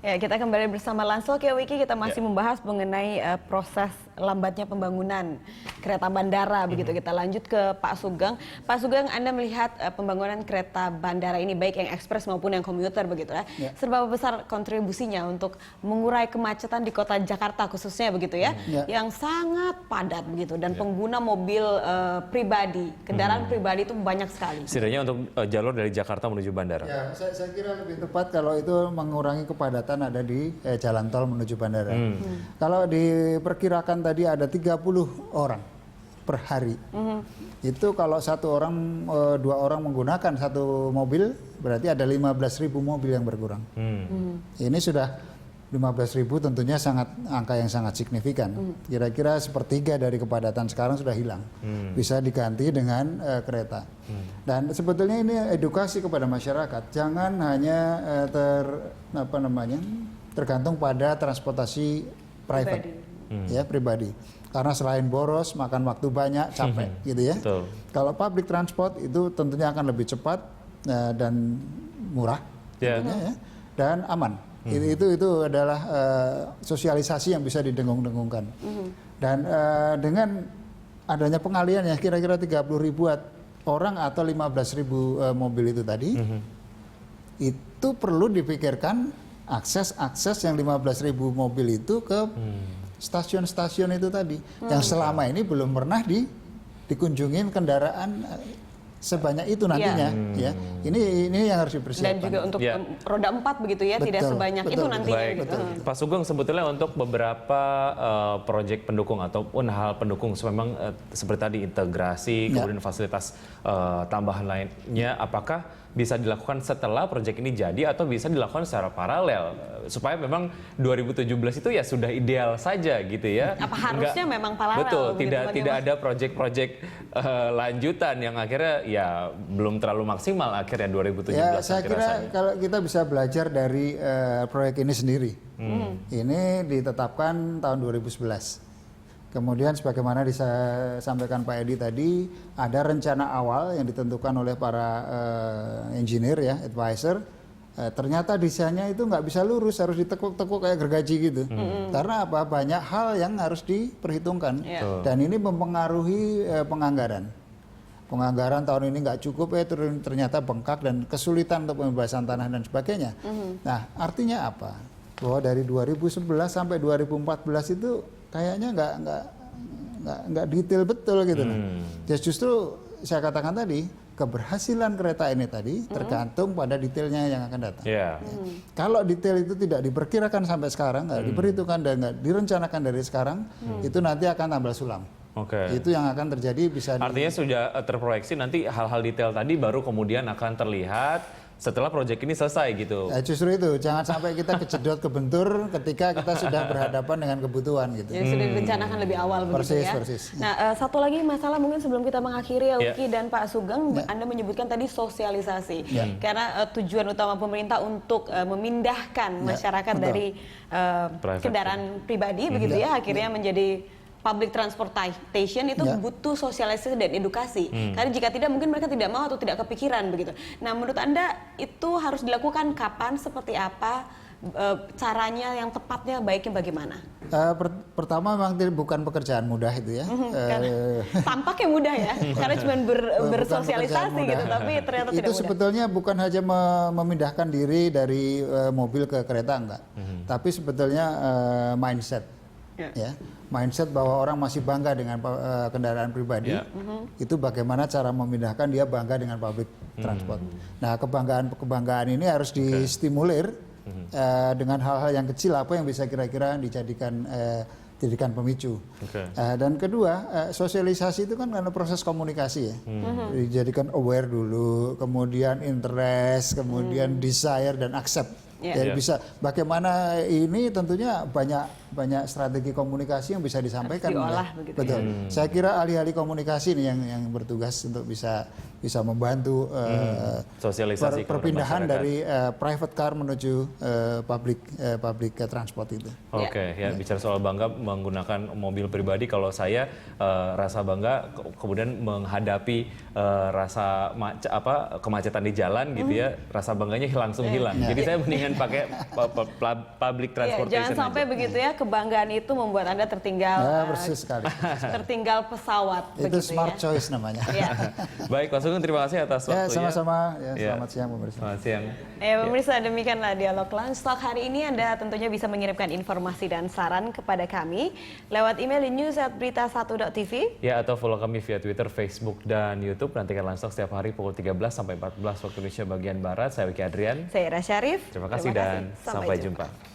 Ya, kita kembali bersama Lansel. Oke, Wiki, kita masih membahas mengenai proses lambatnya pembangunan kereta bandara. Begitu kita lanjut ke Pak Sugeng. Pak Sugeng, Anda melihat pembangunan kereta bandara ini baik yang ekspres maupun yang komuter begitu ya. Seberapa besar kontribusinya untuk mengurai kemacetan di kota Jakarta khususnya begitu ya, yang sangat padat begitu dan pengguna mobil pribadi, kendaraan pribadi itu banyak sekali. Setidaknya untuk jalur dari Jakarta menuju bandara. Ya, saya kira lebih tepat kalau itu mengurangi kepadatan ada di jalan tol menuju bandara. Kalau diperkirakan tadi ada 30 orang per hari. Itu kalau satu orang, dua orang menggunakan satu mobil, berarti ada 15.000 mobil yang berkurang. Ini sudah 15.000 tentunya angka yang sangat signifikan. Kira-kira sepertiga dari kepadatan sekarang sudah hilang. Bisa diganti dengan kereta. Dan sebetulnya ini edukasi kepada masyarakat. Jangan hanya tergantung pada transportasi private, pribadi. Karena selain boros, makan waktu banyak, capek, gitu ya. Betul. Kalau public transport itu tentunya akan lebih cepat dan murah, tentunya, ya, dan aman. Itu adalah sosialisasi yang bisa didengung-dengungkan. Dan dengan adanya pengalian ya kira-kira 30.000 orang atau 15.000 mobil itu tadi, itu perlu dipikirkan akses yang 15.000 mobil itu ke stasiun-stasiun itu tadi, yang selama ini belum pernah dikunjungin kendaraan sebanyak itu nantinya, ya. Ini yang harus dipersiapkan. Dan juga untuk roda 4 begitu ya, tidak sebanyak itu nantinya. Baik, gitu. Pak Sugeng, sebetulnya untuk beberapa proyek pendukung ataupun hal pendukung, memang seperti tadi integrasi, kemudian fasilitas tambahan lainnya, apakah bisa dilakukan setelah proyek ini jadi atau bisa dilakukan secara paralel supaya memang 2017 itu ya sudah ideal saja gitu ya. Apa harusnya memang paralel? Betul, begitu, tidak ada proyek-proyek lanjutan yang akhirnya ya belum terlalu maksimal akhirnya 2017. Ya, saya kira kalau kita bisa belajar dari proyek ini sendiri. Ini ditetapkan tahun 2011. Kemudian sebagaimana disampaikan Pak Edi tadi, ada rencana awal yang ditentukan oleh para engineer ya, advisor. Ternyata desainnya itu nggak bisa lurus, harus ditekuk-tekuk kayak gergaji gitu. Karena apa? Banyak hal yang harus diperhitungkan. Dan ini mempengaruhi penganggaran. Penganggaran tahun ini nggak cukup, ternyata bengkak dan kesulitan untuk pembebasan tanah dan sebagainya. Nah, artinya apa? Bahwa dari 2011 sampai 2014 itu kayaknya nggak detail betul gitu loh. Justru saya katakan tadi, keberhasilan kereta ini tadi tergantung pada detailnya yang akan datang. Kalau detail itu tidak diperkirakan sampai sekarang, nggak diperhitungkan dan nggak direncanakan dari sekarang, itu nanti akan tambah sulam. Itu yang akan terjadi artinya sudah terproyeksi nanti hal-hal detail tadi baru kemudian akan terlihat setelah proyek ini selesai gitu. Justru itu, jangan sampai kita kejedot kebentur ketika kita sudah berhadapan dengan kebutuhan gitu. Yang sudah direncanakan lebih awal begitu ya. Persis. Nah, satu lagi masalah mungkin sebelum kita mengakhiri ya Wiki dan Pak Sugeng, Anda menyebutkan tadi sosialisasi. Karena tujuan utama pemerintah untuk memindahkan masyarakat dari kendaraan pribadi begitu ya, akhirnya menjadi public transportation itu butuh sosialisasi dan edukasi. Karena jika tidak mungkin mereka tidak mau atau tidak kepikiran begitu. Nah, menurut Anda itu harus dilakukan kapan, seperti apa, caranya yang tepatnya, baiknya bagaimana? Pertama memang bukan pekerjaan mudah itu ya. Tampaknya mudah ya, karena cuma bersosialisasi gitu, tapi ternyata tidak mudah. Itu sebetulnya bukan hanya memindahkan diri dari mobil ke kereta, enggak. Tapi sebetulnya mindset. Ya, mindset bahwa orang masih bangga dengan kendaraan pribadi, itu bagaimana cara memindahkan dia bangga dengan public transport. Nah, kebanggaan ini harus distimulir dengan hal-hal yang kecil, apa yang bisa kira-kira dijadikan pemicu. Dan kedua, sosialisasi itu kan karena proses komunikasi ya. Dijadikan aware dulu, kemudian interest, kemudian desire dan accept. Jadi bisa bagaimana ini tentunya banyak strategi komunikasi yang bisa disampaikan. Diolah begitu. Betul. Saya kira ahli-ahli komunikasi ini yang bertugas untuk bisa membantu sosialisasi perpindahan dari private car menuju public transport itu. Bicara soal bangga menggunakan mobil pribadi, kalau saya rasa bangga kemudian menghadapi rasa kemacetan di jalan gitu ya, rasa bangganya langsung hilang. Jadi saya mendingan dengan pakai public Iya, transportation. jangan sampai aja. begitu ya, kebanggaan itu membuat Anda tertinggal Ya, persis sekali. tertinggal pesawat Itu begitu smart ya. choice namanya. Iya. Baik, Pak Sugeng, terima kasih atas Ya, waktunya. sama-sama. Ya, Ya. selamat siang pemirsa. Selamat siang. Ya, pemirsa, demikianlah dialog Lunch Talk hari ini. Anda tentunya bisa mengirimkan informasi dan saran kepada kami lewat email di news@berita1.tv. Ya, atau follow kami via Twitter, Facebook, dan YouTube. Nantikan Lunch Talk setiap hari pukul 13 sampai 14 waktu Indonesia bagian Barat. Saya Wiki Adrian. Saya Ira Syarif. Terima kasih dan sampai jumpa.